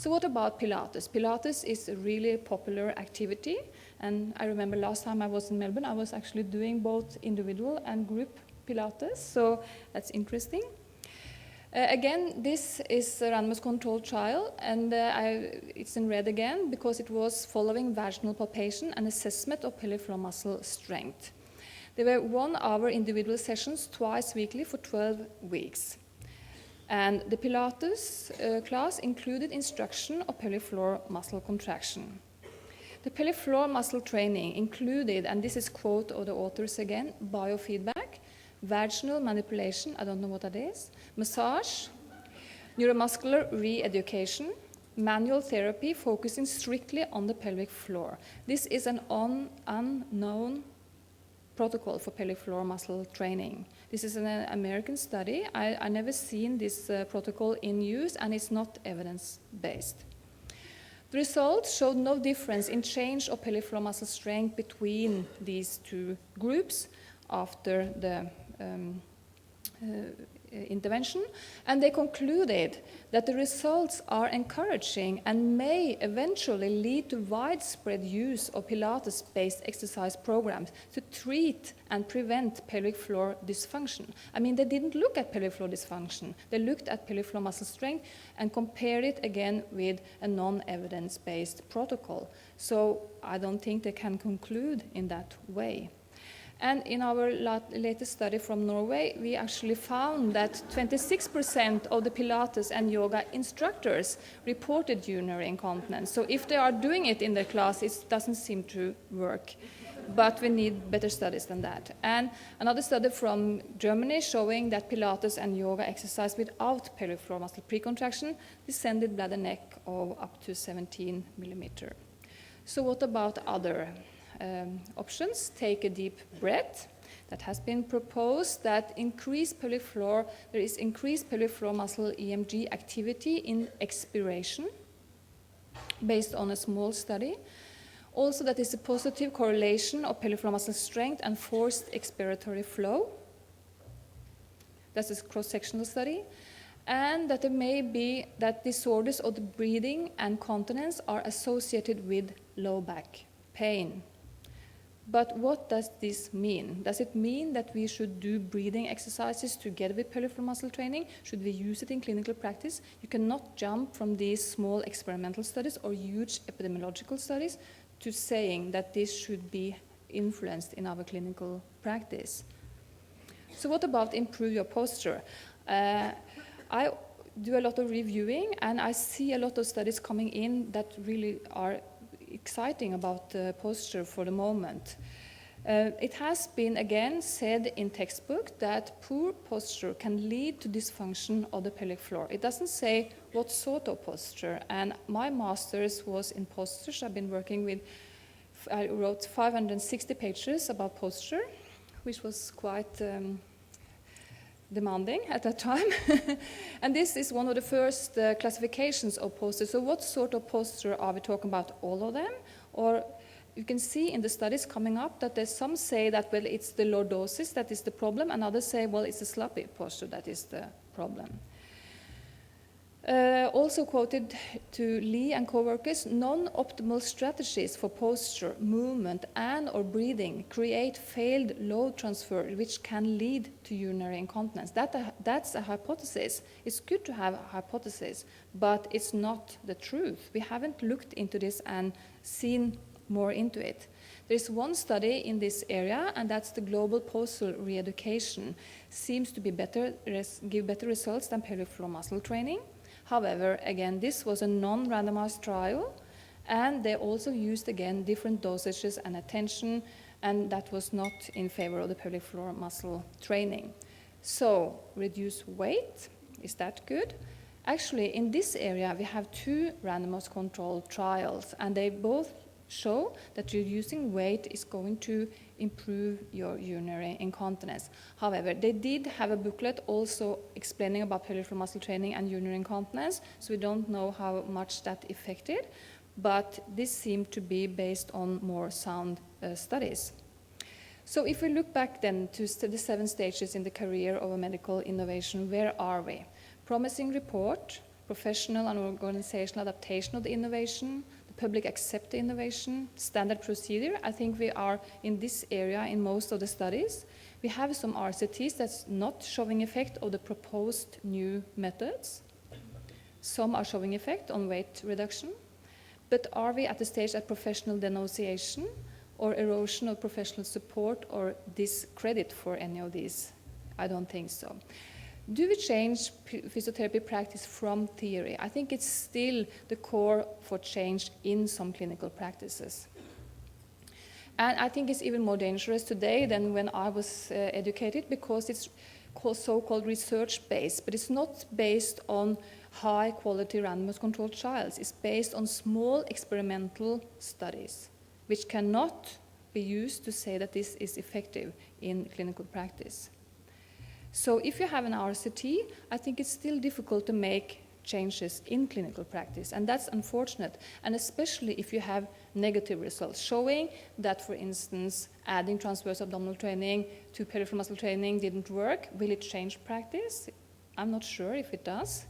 So what about Pilates? Pilates is a really popular activity, and I remember last time I was in Melbourne, I was actually doing both individual and group Pilates, so that's interesting. Again, this is a randomized controlled trial, and it's in red again because it was following vaginal palpation and assessment of pelvic floor muscle strength. There were 1 hour individual sessions twice weekly for 12 weeks. And the Pilates class included instruction of pelvic floor muscle contraction. The pelvic floor muscle training included, and this is quote of the authors again, biofeedback, vaginal manipulation, I don't know what that is, massage, neuromuscular re-education, manual therapy focusing strictly on the pelvic floor. This is an unknown protocol for pelvic floor muscle training. This is an American study. I never seen this protocol in use, and it's not evidence-based. The results showed no difference in change of pelvic floor muscle strength between these two groups after the intervention, and they concluded that the results are encouraging and may eventually lead to widespread use of Pilates-based exercise programs to treat and prevent pelvic floor dysfunction. I mean, they didn't look at pelvic floor dysfunction. They looked at pelvic floor muscle strength and compared it again with a non-evidence-based protocol. So I don't think they can conclude in that way. And in our latest study from Norway, we actually found that 26% of the Pilates and yoga instructors reported urinary incontinence. So if they are doing it in their class, it doesn't seem to work. But we need better studies than that. And another study from Germany showing that Pilates and yoga exercise without pelvic floor muscle precontraction descended bladder neck of up to 17 millimeter. So what about other options? Take a deep breath. That has been proposed that there is increased pelvic floor muscle EMG activity in expiration based on a small study. Also, that is a positive correlation of pelvic floor muscle strength and forced expiratory flow. That's a cross-sectional study. And that there may be that disorders of the breathing and continence are associated with low back pain. But what does this mean? Does it mean that we should do breathing exercises together with pelvic floor muscle training? Should we use it in clinical practice? You cannot jump from these small experimental studies or huge epidemiological studies to saying that this should be influenced in our clinical practice. So what about improve your posture? I do a lot of reviewing, and I see a lot of studies coming in that really are exciting about posture for the moment. It has been again said in textbook that poor posture can lead to dysfunction of the pelvic floor. It doesn't say what sort of posture, and my master's was in postures. I've been working with, I wrote 560 pages about posture, which was quite demanding at that time. And this is one of the first classifications of posture. So what sort of posture are we talking about? All of them? Or you can see in the studies coming up that there's some say that, well, it's the lordosis that is the problem, and others say, well, it's the sloppy posture that is the problem. Also quoted to Lee and co-workers, non-optimal strategies for posture, movement, and or breathing create failed load transfer, which can lead to urinary incontinence. That's a hypothesis. It's good to have a hypothesis, but it's not the truth. We haven't looked into this and seen more into it. There's one study in this area, and that's the global postural re-education. Seems to be give better results than pelvic floor muscle training. However, again, this was a non-randomized trial, and they also used, again, different dosages and attention, and that was not in favor of the pelvic floor muscle training. So, reduce weight, is that good? Actually, in this area, we have 2 randomized controlled trials, and they both show that reducing weight is going to improve your urinary incontinence. However, they did have a booklet also explaining about pelvic floor muscle training and urinary incontinence, so we don't know how much that affected, but this seemed to be based on more sound studies. So if we look back then to the 7 stages in the career of a medical innovation, where are we? Promising report, professional and organizational adaptation of the innovation, the public accept the innovation, standard procedure. I think we are in this area in most of the studies. We have some RCTs that's not showing effect of the proposed new methods. Some are showing effect on weight reduction. But are we at the stage at professional denunciation or erosion of professional support or discredit for any of these? I don't think so. Do we change physiotherapy practice from theory? I think it's still the core for change in some clinical practices. And I think it's even more dangerous today than when I was educated, because it's so-called research-based, but it's not based on high-quality randomized controlled trials. It's based on small experimental studies, which cannot be used to say that this is effective in clinical practice. So if you have an RCT, I think it's still difficult to make changes in clinical practice, and that's unfortunate, and especially if you have negative results showing that, for instance, adding transverse abdominal training to peripheral muscle training didn't work. Will it change practice? I'm not sure if it does.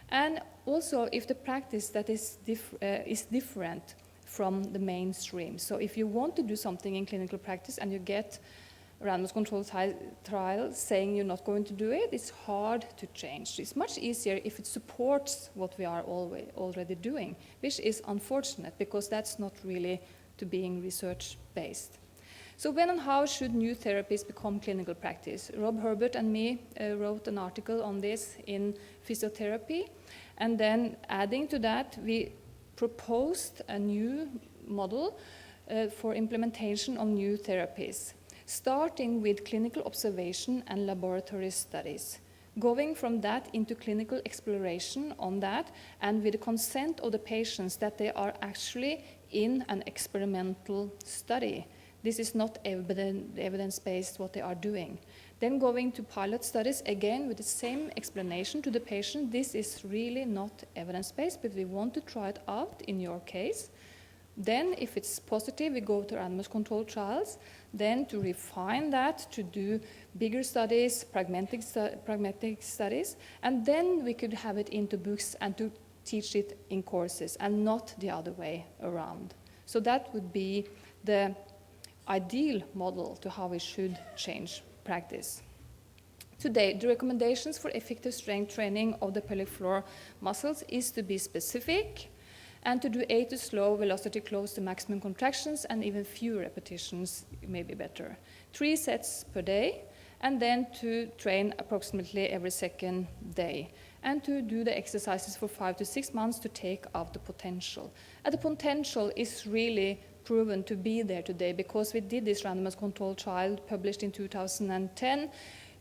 And also if the practice that is different from the mainstream. So if you want to do something in clinical practice and you get randomized controlled trial saying you're not going to do it, it's hard to change. It's much easier if it supports what we are already doing, which is unfortunate because that's not really to being research-based. So when and how should new therapies become clinical practice? Rob Herbert and me wrote an article on this in Physiotherapy, and then adding to that, we proposed a new model for implementation of new therapies, starting with clinical observation and laboratory studies, going from that into clinical exploration on that, and with the consent of the patients that they are actually in an experimental study. This is not evidence-based what they are doing. Then going to pilot studies, again with the same explanation to the patient, this is really not evidence-based, but we want to try it out in your case. Then, if it's positive, we go to randomized controlled trials. Then, to refine that, to do bigger studies, pragmatic studies, and then we could have it into books and to teach it in courses, and not the other way around. So that would be the ideal model to how we should change practice. Today, the recommendations for effective strength training of the pelvic floor muscles is to be specific, and to do 8 to slow velocity close to maximum contractions, and even fewer repetitions may be better. 3 sets per day, and then to train approximately every second day, and to do the exercises for 5 to 6 months to take out the potential. And the potential is really proven to be there today, because we did this randomized controlled trial published in 2010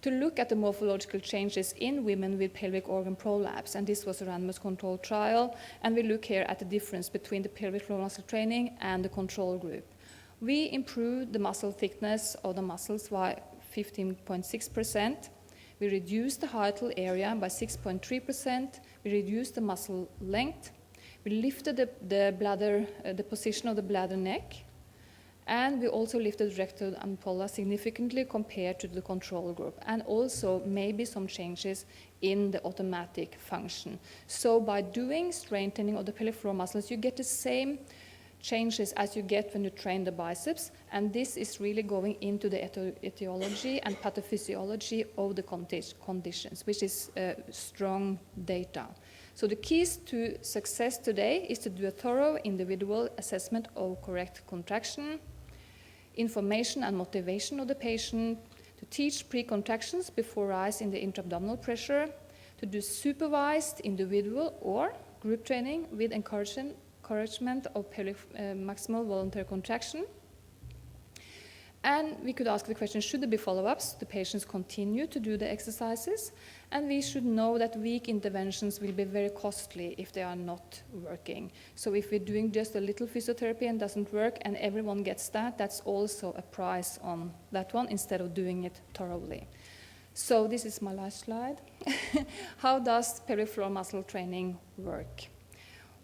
to look at the morphological changes in women with pelvic organ prolapse, and this was a randomized controlled trial, and we look here at the difference between the pelvic floor muscle training and the control group. We improved the muscle thickness of the muscles by 15.6%. We reduced the hiatal area by 6.3%. We reduced the muscle length. We lifted the bladder, the position of the bladder neck, and we also lifted rectal ampulla significantly compared to the control group, and also maybe some changes in the automatic function. So by doing strengthening of the pelvic floor muscles, you get the same changes as you get when you train the biceps, and this is really going into the etiology and pathophysiology of the conditions, which is strong data. So the keys to success today is to do a thorough individual assessment of correct contraction, information and motivation of the patient, to teach pre-contractions before rise in the intra-abdominal pressure, to do supervised individual or group training with encouragement of maximal voluntary contraction. And we could ask the question, should there be follow-ups? The patients continue to do the exercises, and we should know that weak interventions will be very costly if they are not working. So if we're doing just a little physiotherapy and doesn't work and everyone gets that, that's also a price on that one instead of doing it thoroughly. So this is my last slide. How does pelvic floor muscle training work?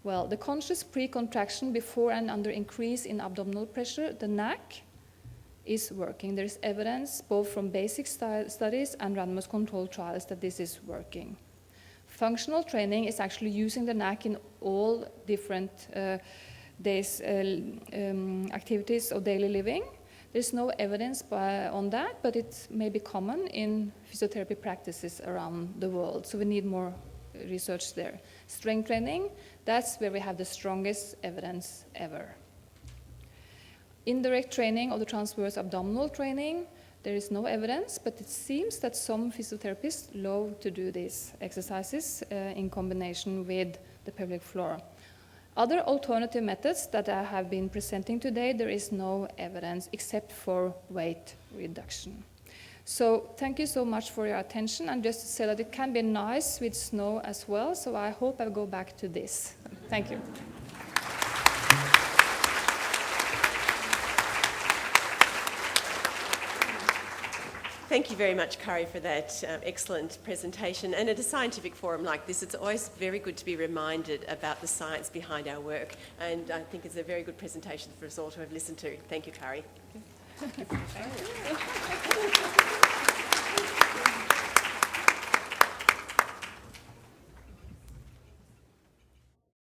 Well, the conscious pre-contraction before and under increase in abdominal pressure, the NAC, is working. There is evidence both from basic studies and randomized controlled trials that this is working. Functional training is actually using the neck in all different days activities of daily living. There's no evidence on that, but it may be common in physiotherapy practices around the world, so we need more research there. Strength training, that's where we have the strongest evidence ever. Indirect training of the transverse abdominal training, there is no evidence, but it seems that some physiotherapists love to do these exercises in combination with the pelvic floor. Other alternative methods that I have been presenting today, there is no evidence except for weight reduction. So thank you so much for your attention, and just to say that it can be nice with snow as well, so I hope I go back to this. Thank you. Thank you very much, Kari, for that excellent presentation. And at a scientific forum like this, it's always very good to be reminded about the science behind our work. And I think it's a very good presentation for us all to have listened to. Thank you, Kari.